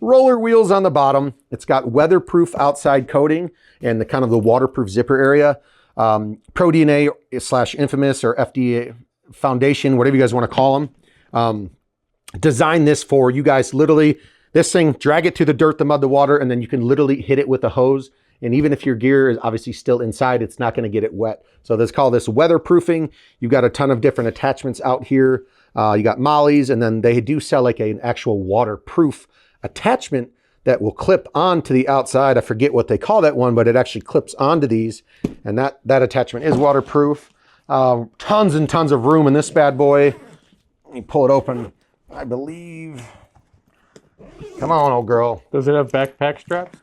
Speaker 1: roller wheels on the bottom. It's got weatherproof outside coating and the kind of the waterproof zipper area. Pro DNA / infamous or FDA foundation, whatever you guys want to call them. Design this for you guys. Literally, this thing, drag it to the dirt, the mud, the water, and then you can literally hit it with a hose. And even if your gear is obviously still inside, it's not going to get it wet. So let's call this weatherproofing. You've got a ton of different attachments out here. You got mollies, and then they do sell like an actual waterproof attachment that will clip onto the outside. I forget what they call that one, but it actually clips onto these. And that attachment is waterproof. Tons and tons of room in this bad boy. Let me pull it open. I believe. Come on, old girl.
Speaker 2: Does it have backpack straps?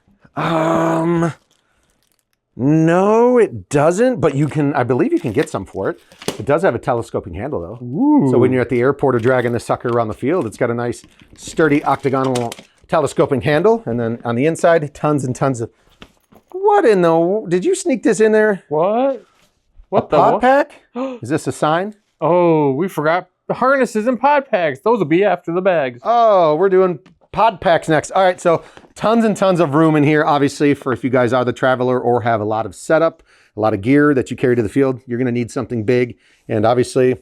Speaker 1: No, it doesn't, but I believe you can get some for it. It does have a telescoping handle though.
Speaker 2: Ooh.
Speaker 1: So when you're at the airport or dragging the sucker around the field, it's got a nice sturdy octagonal telescoping handle. And then on the inside, tons and tons of, what in the, did you sneak this in there?
Speaker 2: What? What the
Speaker 1: pod pack? Is this a sign?
Speaker 2: Oh, we forgot harnesses and pod packs. Those will be after the bags.
Speaker 1: Oh, we're doing pod packs next. All right, so tons and tons of room in here, obviously, for if you guys are the traveler or have a lot of setup, a lot of gear that you carry to the field, you're gonna need something big. And obviously,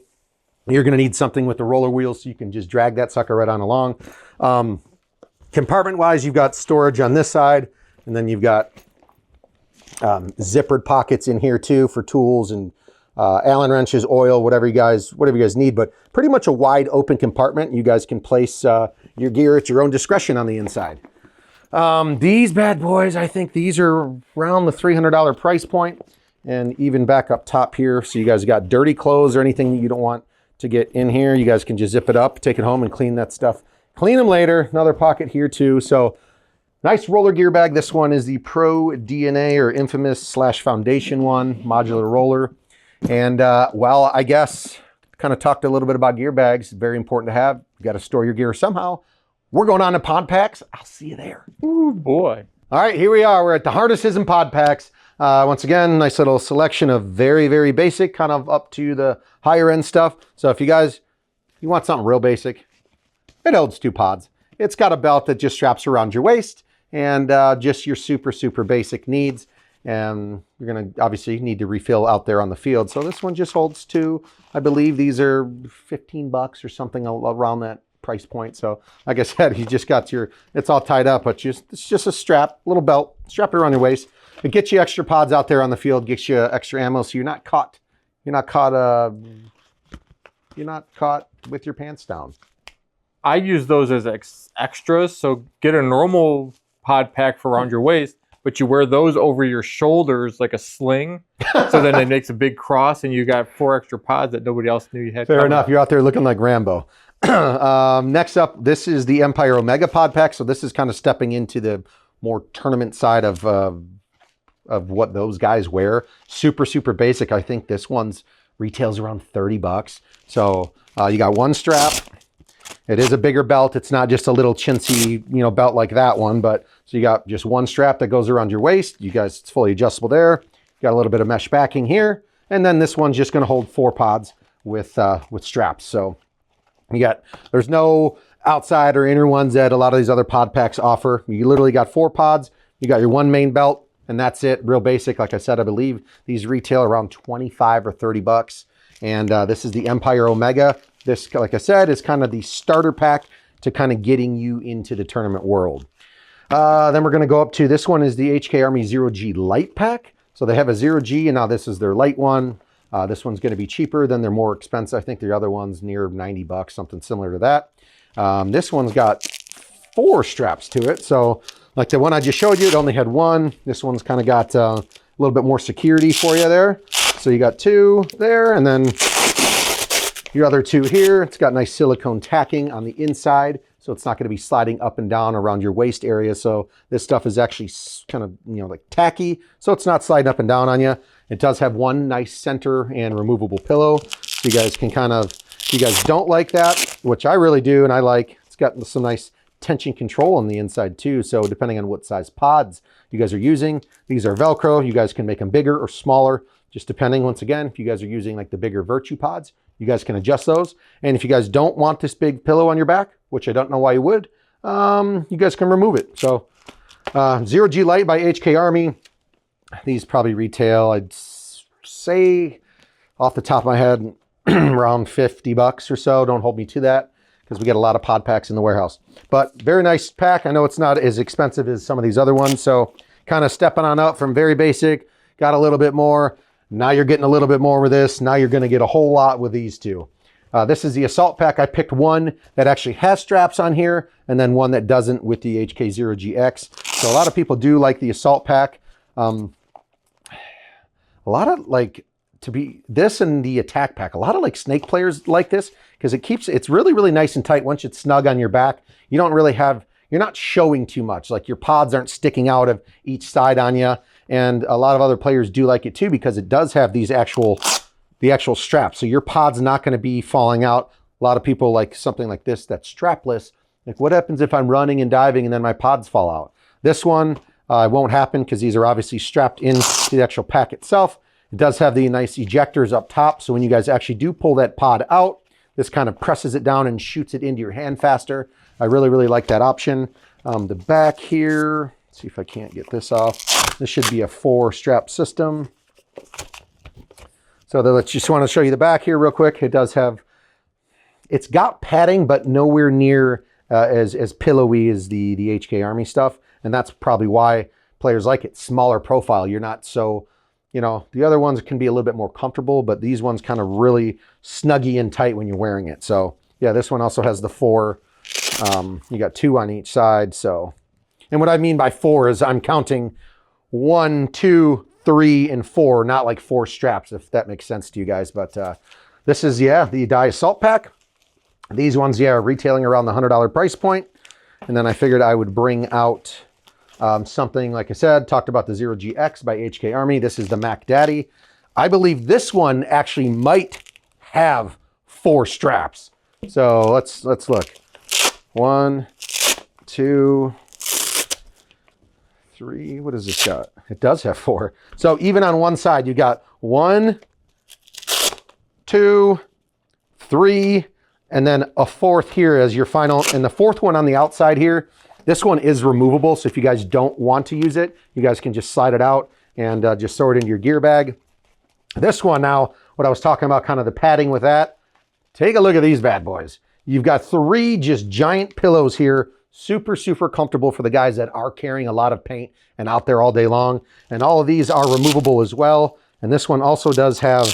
Speaker 1: you're gonna need something with the roller wheels so you can just drag that sucker right on along. Compartment-wise, you've got storage on this side, and then you've got zippered pockets in here too for tools and Allen wrenches, oil, whatever you guys need, but pretty much a wide open compartment. You guys can place your gear at your own discretion on the inside. These bad boys, I think these are around the $300 price point, and even back up top here. So you guys got dirty clothes or anything that you don't want to get in here, you guys can just zip it up, take it home and clean that stuff. Clean them later. Another pocket here too. So nice roller gear bag. This one is the Pro DNA or infamous / foundation one, modular roller. And well, I guess kind of talked a little bit about gear bags. Very important to have. You got to store your gear somehow. We're going on to pod packs. I'll see you there.
Speaker 2: Ooh, boy.
Speaker 1: All right, here we are. We're at the harnesses and pod packs. Once again, nice little selection of very, very basic, kind of up to the higher end stuff. So if you want something real basic, it holds 2 pods. It's got a belt that just straps around your waist and just your super, super basic needs. And you're gonna obviously need to refill out there on the field. So this one just holds 2. I believe these are 15 bucks or something around that price point. So like I said, you just got it's all tied up, but it's just a strap, little belt, strap it around your waist. It gets you extra pods out there on the field, gets you extra ammo, so you're not caught with your pants down.
Speaker 2: I use those as extras. So get a normal pod pack for around your waist, but you wear those over your shoulders like a sling. So then it makes a big cross and you got 4 extra pods that nobody else knew you had.
Speaker 1: Fair enough. You're out there looking like Rambo. Next up, this is the Empire Omega pod pack. So this is kind of stepping into the more tournament side of what those guys wear. Super, super basic. I think this one's retails around 30 bucks. So you got one strap. It is a bigger belt. It's not just a little chintzy, belt like that one, but so you got just one strap that goes around your waist. You guys, it's fully adjustable there. You got a little bit of mesh backing here. And then this one's just going to hold 4 pods with straps. So there's no outside or inner ones that a lot of these other pod packs offer. You literally got 4 pods. You got your one main belt, and that's it. Real basic. Like I said, I believe these retail around 25 or 30 bucks. And this is the Empire Omega. This, like I said, is kind of the starter pack to kind of getting you into the tournament world. Then we're going to go up to, this one is the HK Army 0G Light Pack. So they have a 0G, and now this is their light one. This one's going to be cheaper than their more expensive. I think the other one's near 90 bucks, something similar to that. This one's got 4 straps to it. So like the one I just showed you, it only had 1. This one's kind of got a little bit more security for you there. So you got 2 there, and then your other 2 here. It's got nice silicone tacking on the inside, so it's not going to be sliding up and down around your waist area. So this stuff is actually kind of, like tacky, so it's not sliding up and down on you. It does have one nice center and removable pillow. So you guys can kind of, if you guys don't like that, which I really do, and I like, it's got some nice tension control on the inside too. So depending on what size pods you guys are using, these are Velcro. You guys can make them bigger or smaller, just depending, once again, if you guys are using like the bigger Virtue pods, you guys can adjust those. And if you guys don't want this big pillow on your back, which I don't know why you would, you guys can remove it. So 0G Light by HK Army. These probably retail, I'd say off the top of my head, around 50 bucks or so. Don't hold me to that because we get a lot of pod packs in the warehouse. But very nice pack. I know it's not as expensive as some of these other ones. So kind of stepping on up from very basic, got a little bit more. Now you're getting a little bit more with this. Now you're going to get a whole lot with these two. This is the Assault Pack. I picked one that actually has straps on here and then one that doesn't with the HK0GX. So a lot of people do like the Assault Pack. A lot of this and the Attack Pack, a lot of Snake players like this because it's really, really nice and tight. Once it's snug on your back, you don't really have, you're not showing too much. Like your pods aren't sticking out of each side on you. And a lot of other players do like it too because it does have the actual straps. So your pod's not going to be falling out. A lot of people like something like this that's strapless. Like what happens if I'm running and diving and then my pods fall out? This one won't happen because these are obviously strapped into the actual pack itself. It does have the nice ejectors up top. So when you guys actually do pull that pod out, this kind of presses it down and shoots it into your hand faster. I really, really like that option. The back here, let's see if I can't get this off. This should be a 4-strap system. So let's just want to show you the back here real quick. It does have, it's got padding, but nowhere near as pillowy as the HK Army stuff. And that's probably why players like it. Smaller profile. You're not so, the other ones can be a little bit more comfortable, but these ones kind of really snuggy and tight when you're wearing it. So yeah, this one also has the 4. You got 2 on each side. So, and what I mean by 4 is I'm counting 1, 2, 3, and 4, not like 4 straps, if that makes sense to you guys. But this is, the Dye Assault Pack. These ones, are retailing around the $100 price point. And then I figured I would bring out something, like I said, talked about the 0GX by HK Army. This is the Mac Daddy. I believe this one actually might have 4 straps. So let's look. 1, 2, 3, what does this got? It does have 4. So even on one side, you got 1, 2, 3, and then a 4th here as your final. And the 4th one on the outside here, this one is removable. So if you guys don't want to use it, you guys can just slide it out and just throw it into your gear bag. This one now, what I was talking about, kind of the padding with that. Take a look at these bad boys. You've got 3 just giant pillows here. Super, super comfortable for the guys that are carrying a lot of paint and out there all day long. And all of these are removable as well. And this one also does have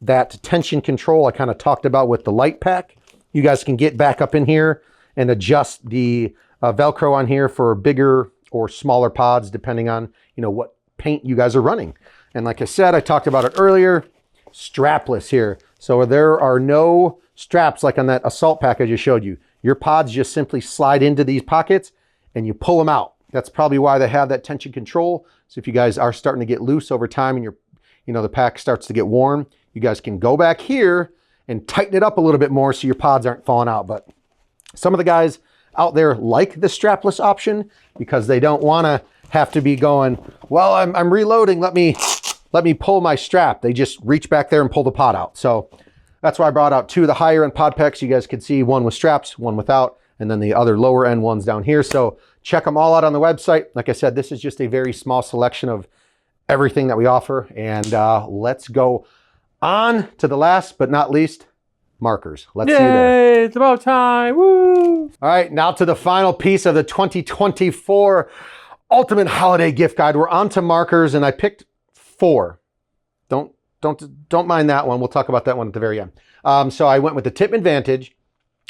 Speaker 1: that tension control I kind of talked about with the light pack. You guys can get back up in here and adjust the Velcro on here for bigger or smaller pods, depending on, you know, what paint you guys are running. And like I said, I talked about it earlier, strapless here. So there are no straps like on that assault pack I just showed you. Your pods just simply slide into these pockets and you pull them out. That's probably why they have that tension control. So if you guys are starting to get loose over time and the pack starts to get warm, you guys can go back here and tighten it up a little bit more so your pods aren't falling out. But some of the guys out there like the strapless option because they don't want to have to be going, well, I'm reloading, let me pull my strap. They just reach back there and pull the pod out. So that's why I brought out two of the higher end pod packs. You guys can see one with straps, one without, and then the other lower end ones down here. So check them all out on the website. Like I said, this is just a very small selection of everything that we offer. And let's go on to the last but not least, markers. Let's see you there.
Speaker 2: Yay, it's about time. Woo!
Speaker 1: All right, now to the final piece of the 2024 Ultimate Holiday Gift Guide. We're on to markers, and I picked 4. Don't mind that one. We'll talk about that one at the very end. So I went with the Tippmann Vantage.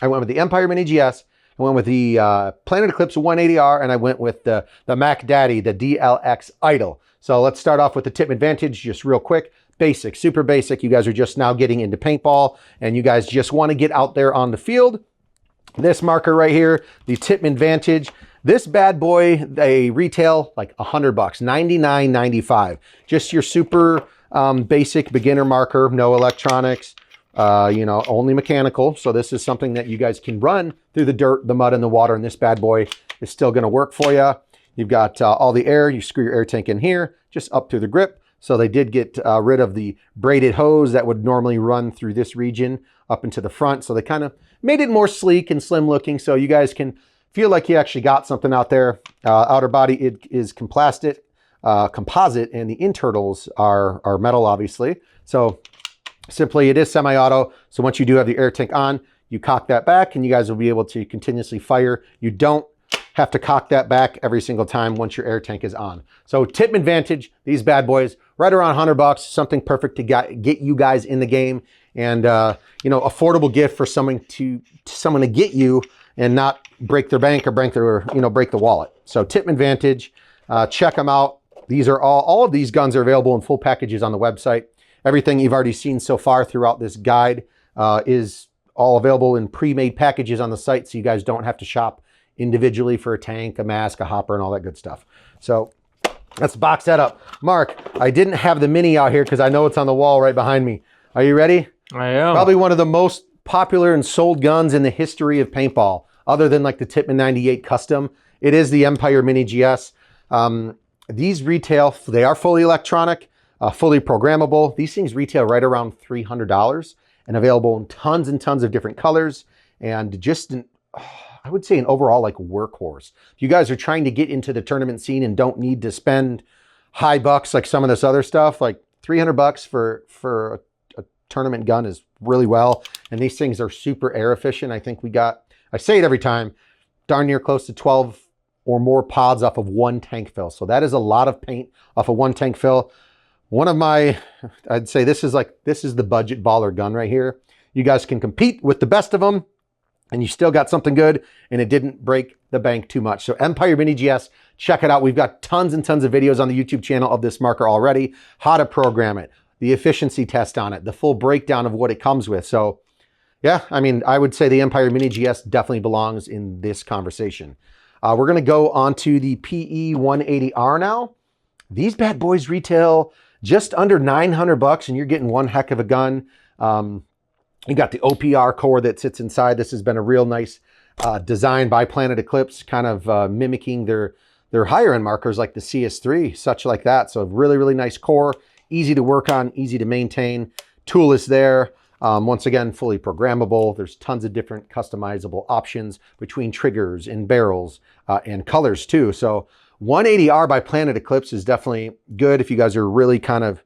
Speaker 1: I went with the Empire Mini GS. I went with the Planet Eclipse 180R, and I went with the Mac Daddy, the DLX Idol. So let's start off with the Tippmann Vantage, just real quick. Basic, super basic. You guys are just now getting into paintball, and you guys just want to get out there on the field. This marker right here, the Tippmann Vantage. This bad boy, they retail like $100, $99.95. Just your super basic beginner marker, no electronics, only mechanical. So this is something that you guys can run through the dirt, the mud, and the water, and this bad boy is still going to work for you. You've got all the air. You screw your air tank in here, just up through the grip. So they did get rid of the braided hose that would normally run through this region up into the front. So they kind of made it more sleek and slim looking, so you guys can feel like you actually got something out there. Outer body, it is composite, and the internals are metal, obviously. So simply, it is semi-auto. So once you do have the air tank on, you cock that back, and you guys will be able to continuously fire. You don't have to cock that back every single time once your air tank is on. So Tippmann Vantage, these bad boys, right around $100, something perfect to get you guys in the game, and affordable gift for someone to get you and not break their bank or break the wallet. So Tippmann Vantage, check them out. These are all of these guns are available in full packages on the website. Everything you've already seen so far throughout this guide is all available in pre-made packages on the site, so you guys don't have to shop individually for a tank, a mask, a hopper, and all that good stuff. So let's box that up. Mark, I didn't have the Mini out here because I know it's on the wall right behind me. Are you ready?
Speaker 2: I am.
Speaker 1: Probably one of the most popular and sold guns in the history of paintball, other than like the Tippmann 98 Custom. It is the Empire Mini GS. These retail, they are fully electronic, fully programmable. These things retail right around $300 and available in tons and tons of different colors, and just I would say an overall like workhorse. If you guys are trying to get into the tournament scene and don't need to spend high bucks like some of this other stuff, like $300 for a tournament gun is really well. And these things are super air efficient. I think I say it every time, darn near close to 12 or more pods off of one tank fill. So that is a lot of paint off of one tank fill. I'd say this is the budget baller gun right here. You guys can compete with the best of them, and you still got something good, and it didn't break the bank too much. So Empire Mini GS, check it out. We've got tons and tons of videos on the YouTube channel of this marker already, how to program it, the efficiency test on it, the full breakdown of what it comes with. So yeah, I mean, I would say the Empire Mini GS definitely belongs in this conversation. We're gonna go on to the PE 180R now. These bad boys retail just under $900, and you're getting one heck of a gun. You got the OPR core that sits inside. This has been a real nice design by Planet Eclipse, kind of mimicking their higher end markers like the CS3, such like that. So really, really nice core, easy to work on, easy to maintain. Tool is there. Once again, fully programmable. There's tons of different customizable options between triggers and barrels and colors too. So 180R by Planet Eclipse is definitely good if you guys are really kind of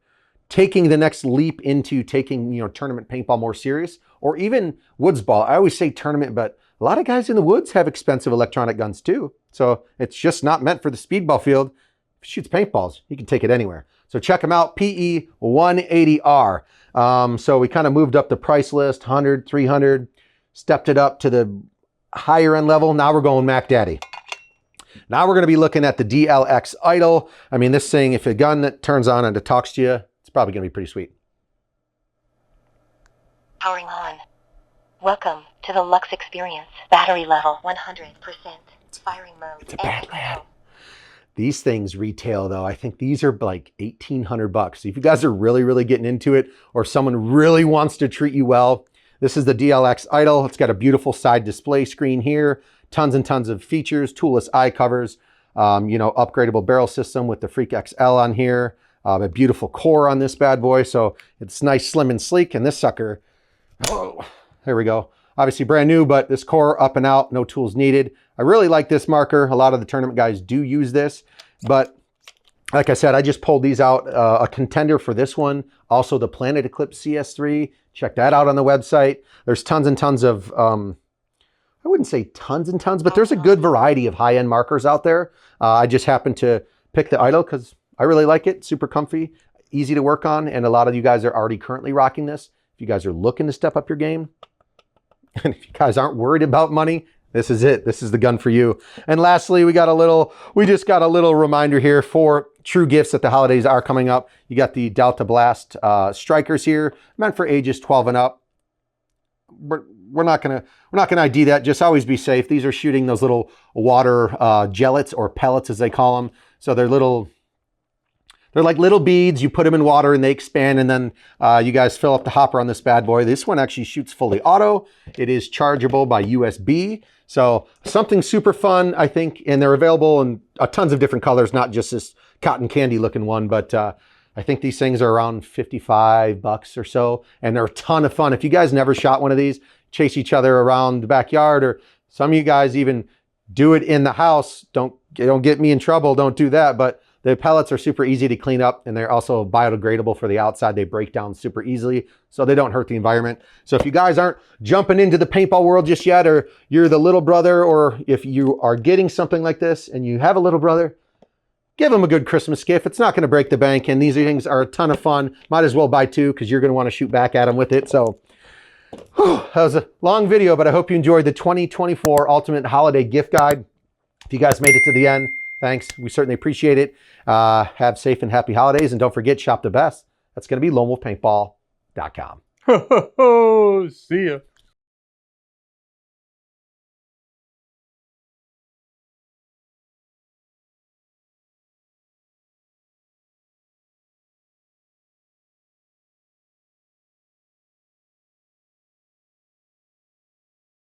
Speaker 1: taking the next leap into taking, tournament paintball more serious, or even woods ball. I always say tournament, but a lot of guys in the woods have expensive electronic guns too. So it's just not meant for the speedball field. If it shoots paintballs, you can take it anywhere. So check them out, PE 180R. So we kind of moved up the price list, 100, 300, stepped it up to the higher end level. Now we're going Mac Daddy. Now we're going to be looking at the DLX Idol. I mean, this thing, if a gun that turns on and it talks to you, it's probably going to be pretty sweet.
Speaker 3: Powering on. Welcome to the Lux experience. Battery level 100%. Firing mode.
Speaker 1: It's a bad lad. These things retail though. I think these are like $1,800. So if you guys are really, really getting into it, or someone really wants to treat you well, this is the DLX Idol. It's got a beautiful side display screen here. Tons and tons of features, toolless eye covers, you know, upgradable barrel system with the Freak XL on here. A beautiful core on this bad boy. So it's nice, slim and sleek. And this sucker, oh, there we go. Obviously brand new, but this core up and out, no tools needed. I really like this marker. A lot of the tournament guys do use this, but like I said, I just pulled these out. A contender for this one, also the Planet Eclipse CS3. Check that out on the website. There's tons and tons of, I wouldn't say tons and tons, but there's a good variety of high-end markers out there. I just happened to pick the Idol because I really like it. Super comfy, easy to work on, and a lot of you guys are already currently rocking this. If you guys are looking to step up your game, and if you guys aren't worried about money, this is it. This is the gun for you. And lastly, we just got a little reminder here for true gifts that the holidays are coming up. You got the Delta Blast strikers here, meant for ages 12 and up. We're not gonna ID that. Just always be safe. These are shooting those little water gellets or pellets as they call them. So they're like little beads. You put them in water and they expand, and then you guys fill up the hopper on this bad boy. This one actually shoots fully auto. It is chargeable by USB. So something super fun, I think, and they're available in tons of different colors, not just this cotton candy looking one, but I think these things are around $55 or so, and they're a ton of fun. If you guys never shot one of these, chase each other around the backyard, or some of you guys even do it in the house. Don't get me in trouble. Don't do that. But the pellets are super easy to clean up, and they're also biodegradable for the outside. They break down super easily, so they don't hurt the environment. So if you guys aren't jumping into the paintball world just yet, or you're the little brother, or if you are getting something like this and you have a little brother, give them a good Christmas gift. It's not going to break the bank, and these things are a ton of fun. Might as well buy two because you're going to want to shoot back at them with it. So that was a long video, but I hope you enjoyed the 2024 Ultimate Holiday Gift Guide. If you guys made it to the end, thanks. We certainly appreciate it. Have safe and happy holidays, and don't forget, shop the best. That's going to be lonewolfpaintball.com.
Speaker 2: See ya.